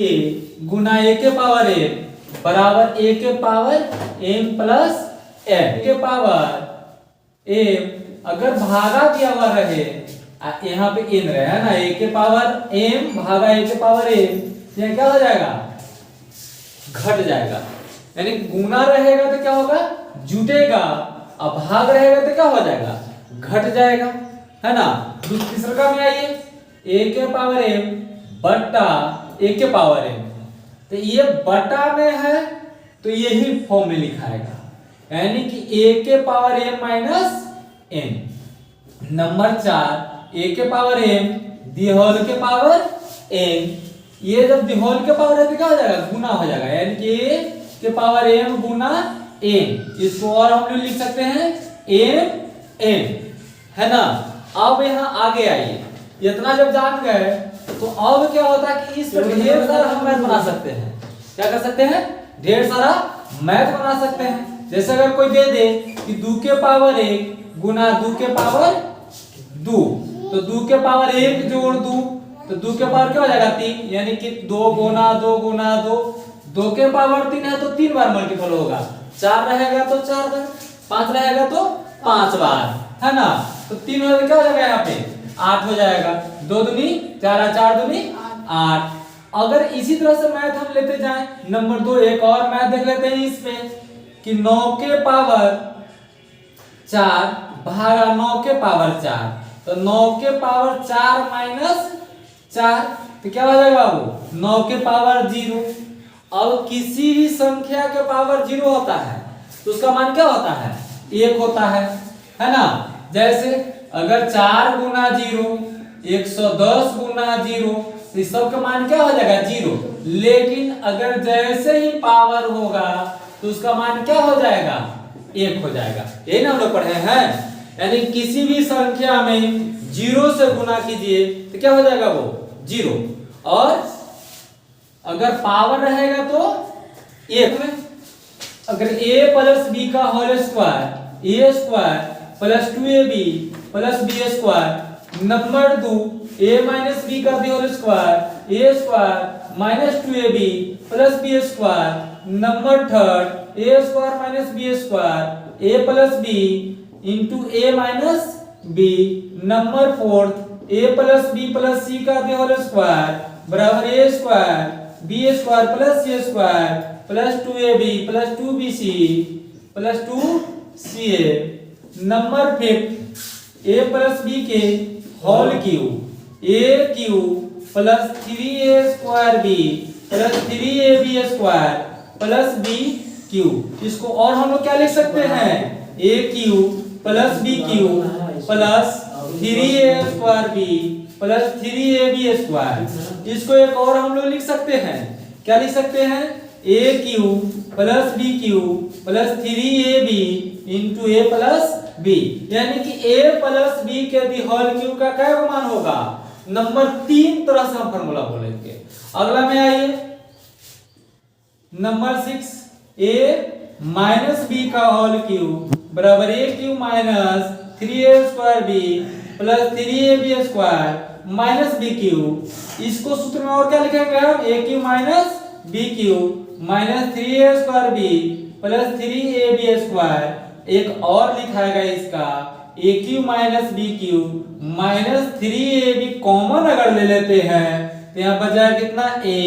ए गुना ए के power M बराबर ए के पावर एम प्लस एम के पावर एम अगर भागा दिया हुआ रहे यहाँ पे एन रहे है ना, ए के पावर एम भागा ए के पावर एम, ये क्या हो जाएगा, घट जाएगा। यानी गुना रहेगा तो क्या होगा, जुटेगा, अब भाग रहेगा तो क्या हो जाएगा, घट जाएगा, है ना। तीसरा में आइए, ए के पावर एम बट्टा ए के पावर एम, तो ये बटा में है तो यही फॉर्म में लिखाएगा, यानी कि ए के power M minus N. Number 4 A के पावर एम दी होल के पावर एन, ये जब दी होल के पावर है तो क्या हो जाएगा, गुना हो जाएगा, यानी कि ए के पावर एम गुना एन। इसको और हम लोग लिख सकते हैं एम एन, है ना। अब यहाँ आगे आइए, इतना जब जान गए तो अब क्या होता है कि इस पर ढेर सारा हम मैथ बना सकते हैं। क्या कर सकते हैं, ढेर सारा मैथ बना सकते हैं। जैसे अगर कोई दे दे कि 2 के पावर 1 गुना 2 के पावर 2, तो 2 के पावर 1 जोड़ 2, तो 2 के पावर क्या हो जाएगा 3, यानी कि 2 गुना 2 गुना 2, 2 के पावर 3 है तो 3 बार मल्टीपल होगा, 4 रहेगा तो 4 बार, 5 रहेगा तो 5 बार, है ना। तो 3 हो क्या हो जाएगा, यहाँ पे 8 हो जाएगा, 2 दूनी 4, 4 दूनी 8। अगर इसी तरह से मैथ हम लेते जाएं, नंबर 2 एक और मैथ देख लेते हैं इस पे कि 9 के पावर 4 भागा 9 के पावर 4, तो 9 के पावर 4 माइनस 4, तो क्या हो जाएगा वो 9 के पावर 0। अब किसी भी संख्या के पावर 0 होता है तो उसका मान क्या होता है, 1 होता है ना। जैसे अगर 4 गुना 0 110 गुना 0, इस सब का मान क्या हो जाएगा 0, लेकिन अगर जैसे ही पावर होगा तो उसका मान क्या हो जाएगा, 1 हो जाएगा। यही ना हम लोग पढ़े हैं, यानी किसी भी संख्या में 0 से गुना कीजिए तो क्या हो जाएगा वो 0, और अगर पावर रहेगा तो 1 में अगर a प्लस बी का whole square a square plus 2ab plus b square, number 2 a minus b का whole square a square minus 2ab plus b square, number 3 a square minus b square a plus b into a minus b, number 4 a plus b plus c का whole square बराबर a square b square plus c square plus 2ab plus 2bc plus 2ca, number 5 a plus b के whole cube a cube plus 3a square b plus 3ab square plus b cube. इसको और हम लोग क्या लिख सकते हैं, a cube plus b cube plus 3a square b plus 3ab square. इसको एक और हम लोग लिख सकते हैं, क्या लिख सकते हैं, a cube plus b cube plus 3ab into a plus b, यानी कि a प्लस b के दी होल क्यूब का क्या मान होगा, नंबर 3 तरह से हम फार्मूला बोलेंगे। अगला में आइए, नंबर 6 a माइनस b का होल क्यूब बराबर a cube minus 3a square b plus 3ab square minus b cube. इसको सूत्र में और क्या लिखेंगे हम, a cube minus b cube minus 3a square b plus 3ab square. एक और लिखाएगा इसका a cube minus b cube minus 3ab common अगर ले लेते हैं तो यहाँ बच जाएगा कितना a,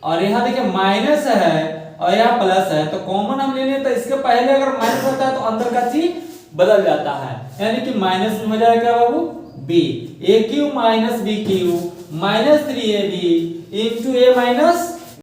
और यहाँ देखिए माइनस है और यहाँ प्लस है, तो कॉमन हम ले लें तो इसके पहले अगर माइनस होता है तो अंदर का चीज बदल जाता है, यानी कि माइनस में हो जाएगा क्या बाबू b, a cube minus b cube minus 3ab into a minus